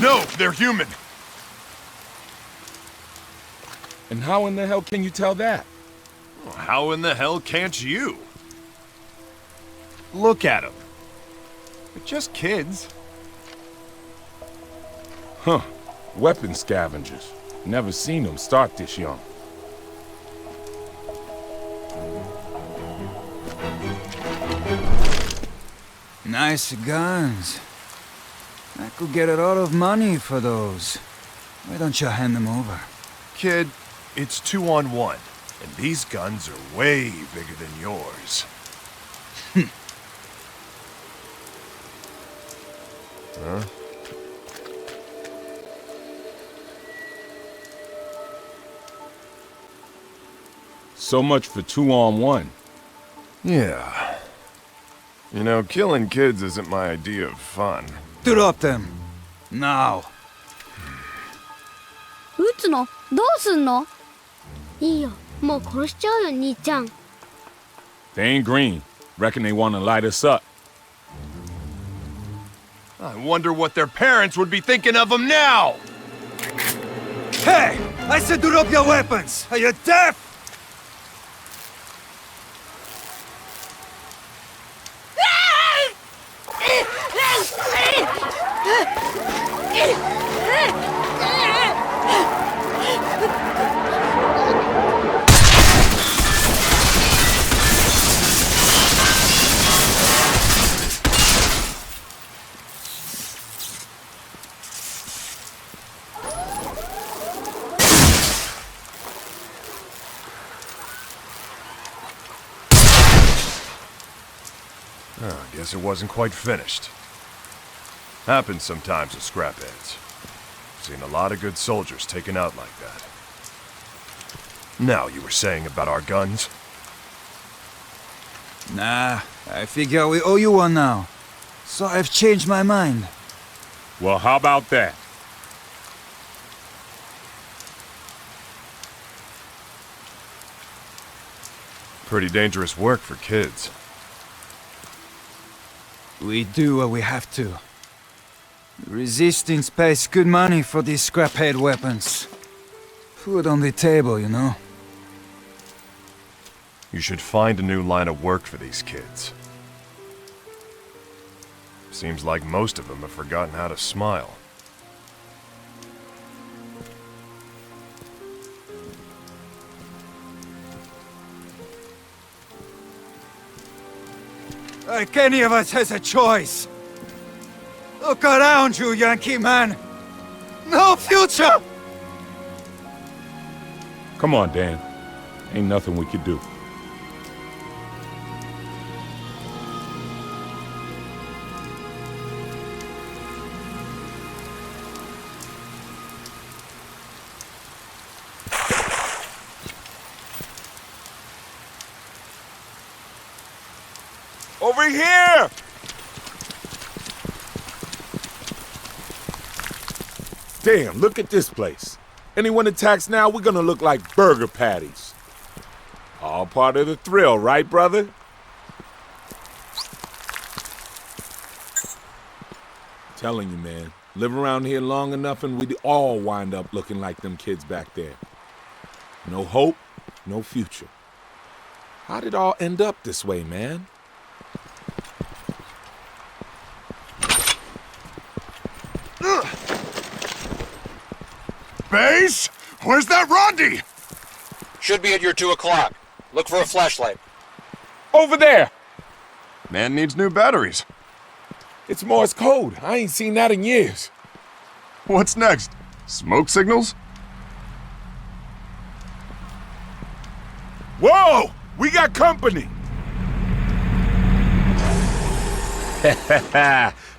No, they're human. And how in the hell can you tell that? How in the hell can't you? Look at them. They're just kids. Huh. Weapon scavengers. Never seen them start this young. Nice guns. I could get a lot of money for those. Why don't you hand them over? Kid, it's 2-on-1, and these guns are way bigger than yours. Huh? So much for 2-on-1. Yeah. You know, killing kids isn't my idea of fun. Drop them. Now. 撃つの？どうすんの？いいよ、もう殺しちゃうよ、兄ちゃん。 They ain't green. Reckon they want to light us up. I wonder what their parents would be thinking of them now! Hey! I said drop your weapons! Are you deaf? Oh, I guess it wasn't quite finished. Happens sometimes with scrapheads. Seen a lot of good soldiers taken out like that. Now, you were saying about our guns? Nah, I figure we owe you one now. So I've changed my mind. Well, how about that? Pretty dangerous work for kids. We do what we have to. Resistance pays good money for these scraphead weapons. Food on the table, you know? You should find a new line of work for these kids. Seems like most of them have forgotten how to smile. Like any of us has a choice. Look around you, Yankee man. No future! Come on, Dan. Ain't nothing we could do. Over here! Damn, look at this place. Anyone attacks now, we're gonna look like burger patties. All part of the thrill, right, brother? Telling you, man. Live around here long enough and we'd all wind up looking like them kids back there. No hope, no future. How'd it all end up this way, man? Base? Where's that Rodney? Should be at your 2 o'clock. Look for a flashlight. Over there! Man needs new batteries. It's Morse code. I ain't seen that in years. What's next? Smoke signals? Whoa! We got company!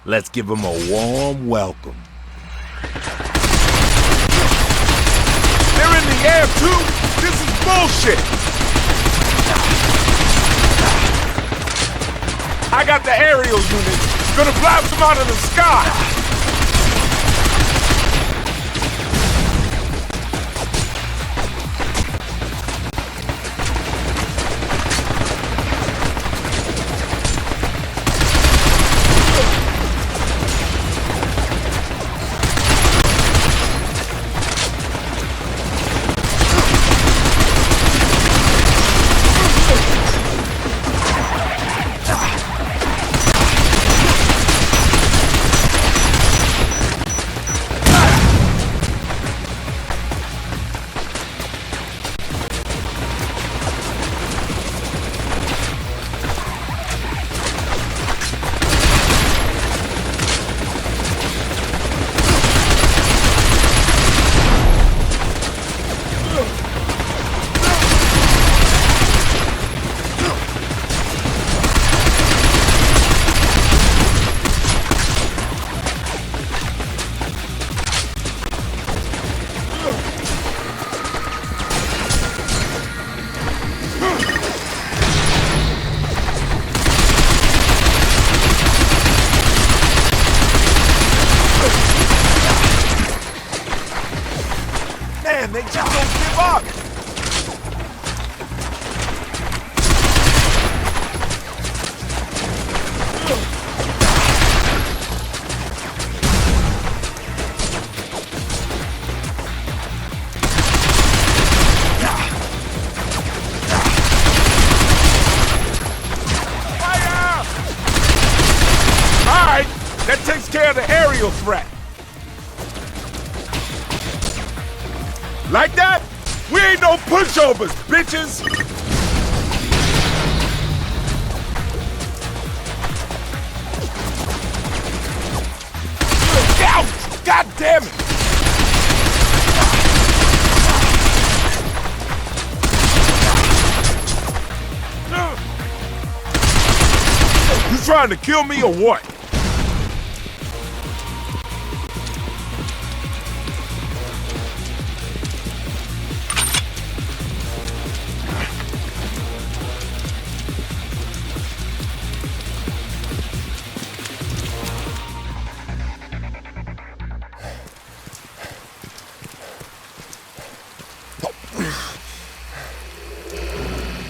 Let's give them a warm welcome. They're in the air, too! This is bullshit! I got the aerial unit. Gonna blast them out of the sky! real threat. Like that? We ain't no pushovers, bitches! Ouch! God damn it! You trying to kill me or what?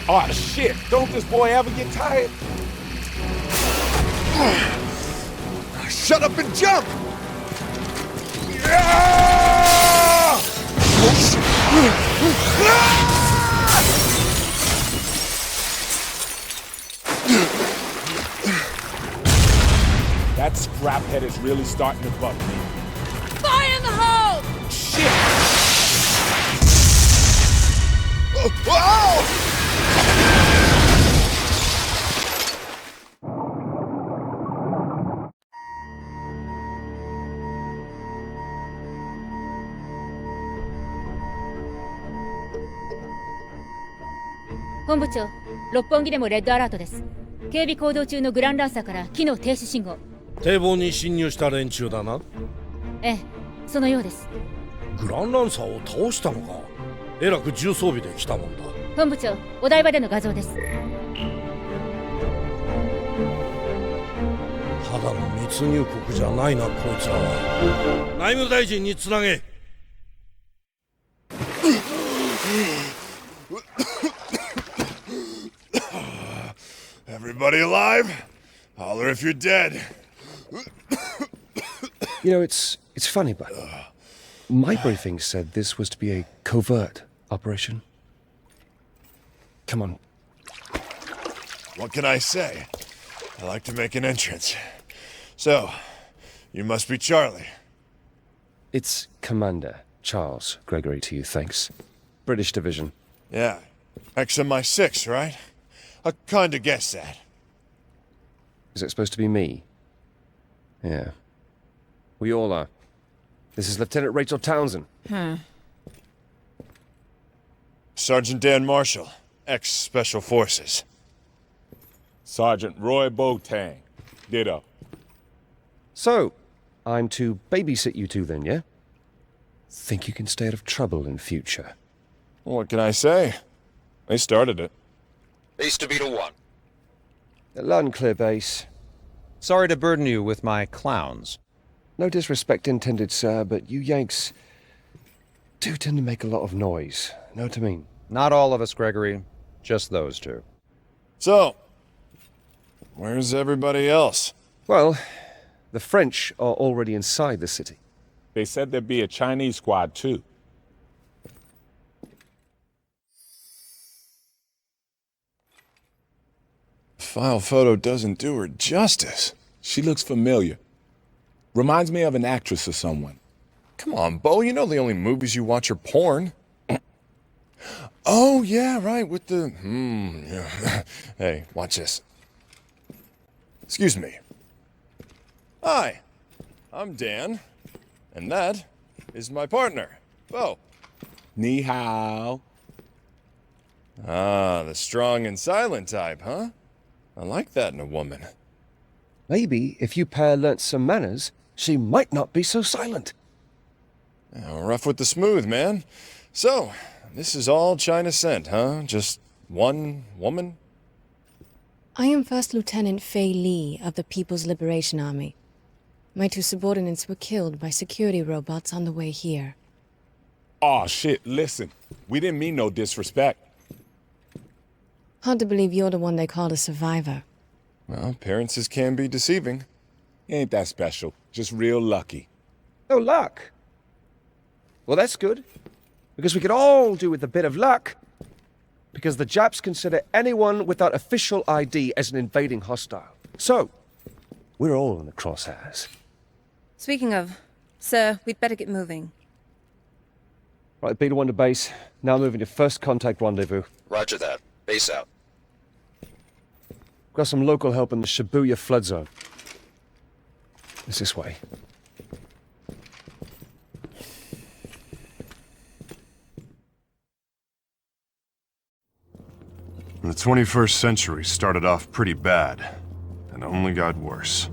Oh shit, don't this boy ever get tired? Shut up and jump! Yeah! Oh shit! That scraphead is really starting to bug me. Fire in the hole! Shit! Oh! Oh! 本部長、六本木でもレッドアラートです。警備行動中のグランランサーから機能停止信号。堤防に侵入した連中だな。ええ、そのようです。グランランサーを倒したのか。えらく重装備で来たもんだ。本部長、お台場での画像です。ただの密入国じゃないな、こいつらは。内務大臣につなげ。Everybody alive? Holler if you're dead. You know, it's funny, but my briefing said this was to be a covert operation. Come on. What can I say? I like to make an entrance. So, you must be Charlie. It's Commander Charles Gregory to you, thanks. British Division. Yeah. XMI6, right? I kinda guessed that. Is it supposed to be me? Yeah. We all are. This is Lieutenant Rachel Townsend. Sergeant Dan Marshall, ex-Special Forces. Sergeant Roy Boateng. Ditto. So, I'm to babysit you two then, yeah? Think you can stay out of trouble in future? What can I say? They started it. Base to Beta 1. Loud and clear, base. Sorry to burden you with my clowns. No disrespect intended, sir, but you Yanks do tend to make a lot of noise. Know what I mean? Not all of us, Gregory. Just those two. So, where's everybody else? Well, the French are already inside the city. They said there'd be a Chinese squad, too. File photo doesn't do her justice. She looks familiar. Reminds me of an actress or someone. Come on, Bo, you know the only movies you watch are porn. Oh, yeah, right, with the... yeah. Hey, watch this. Excuse me. Hi, I'm Dan, and that is my partner, Bo. Ni hao. Ah, the strong and silent type, huh? I like that in a woman. Maybe if you pair learnt some manners, she might not be so silent. Rough with the smooth, man. So, this is all China sent, huh? Just one woman? I am First Lieutenant Fei Li of the People's Liberation Army. My two subordinates were killed by security robots on the way here. Aw, shit, listen. We didn't mean no disrespect. Hard to believe you're the one they called a survivor. Well, appearances can be deceiving. Ain't that special. Just real lucky. Oh, luck. Well, that's good. Because we could all do with a bit of luck. Because the Japs consider anyone without official ID as an invading hostile. So, we're all in the crosshairs. Speaking of, sir, we'd better get moving. Right, Beta 1 to base. Now moving to first contact rendezvous. Roger that. Base out. Got some local help in the Shibuya flood zone. It's this way. The 21st century started off pretty bad, and only got worse.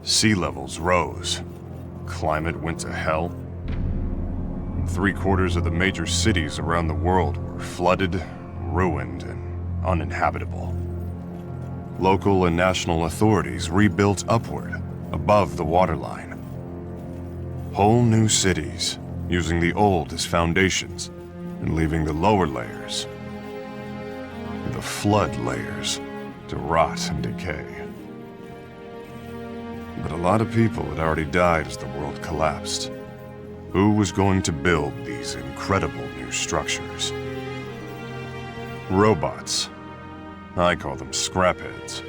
Sea levels rose, climate went to hell, and 3/4 of the major cities around the world were flooded, ruined, and uninhabitable. Local and national authorities rebuilt upward, above the waterline. Whole new cities, using the old as foundations, and leaving the lower layers, the flood layers, to rot and decay. But a lot of people had already died as the world collapsed. Who was going to build these incredible new structures? Robots. I call them scrapheads.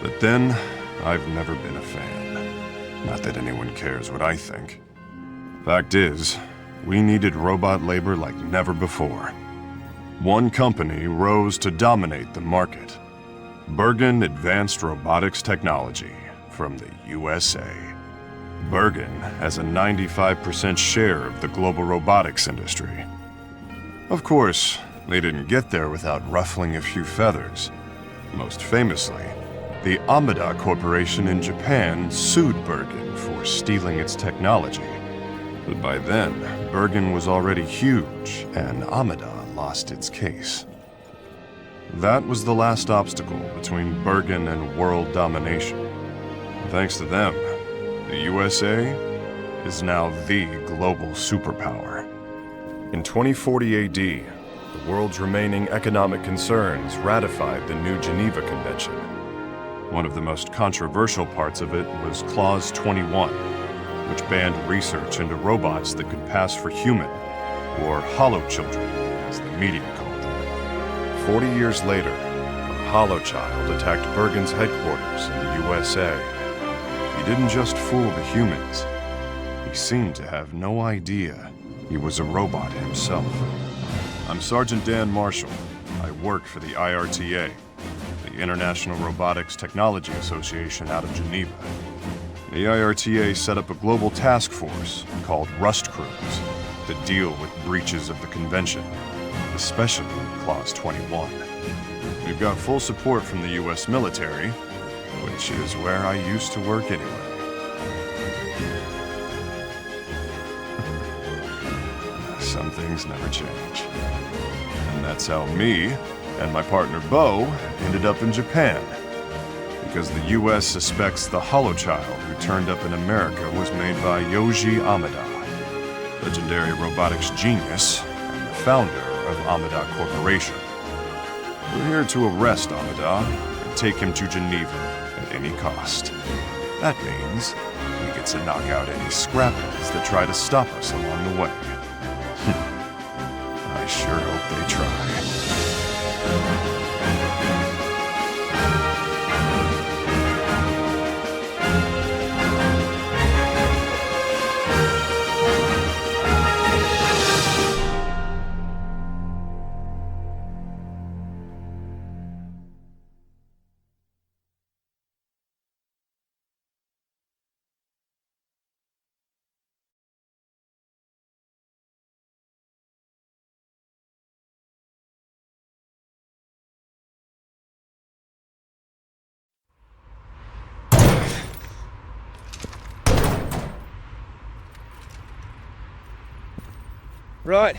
But then, I've never been a fan. Not that anyone cares what I think. Fact is, we needed robot labor like never before. One company rose to dominate the market. Bergen Advanced Robotics Technology from the USA. Bergen has a 95% share of the global robotics industry. Of course, they didn't get there without ruffling a few feathers. Most famously, the Amada Corporation in Japan sued Bergen for stealing its technology. But by then, Bergen was already huge, and Amada lost its case. That was the last obstacle between Bergen and world domination. Thanks to them, the USA is now the global superpower. In 2040 AD, the world's remaining economic concerns ratified the New Geneva Convention. One of the most controversial parts of it was Clause 21, which banned research into robots that could pass for human, or hollow children, as the media called them. 40 years later, a hollow child attacked Bergen's headquarters in the USA. He didn't just fool the humans. He seemed to have no idea he was a robot himself. I'm Sergeant Dan Marshall. I work for the IRTA, the International Robotics Technology Association out of Geneva. The IRTA set up a global task force called Rust Crews to deal with breaches of the convention, especially Clause 21. We've got full support from the US military, which is where I used to work anyway. Some things never change. And that's how me and my partner Bo ended up in Japan. Because the US suspects the holochild who turned up in America was made by Yoji Amada, legendary robotics genius and the founder of Amada Corporation. We're here to arrest Amada and take him to Geneva at any cost. That means we get to knock out any scrapheads that try to stop us along the way. I sure hope they try. Right,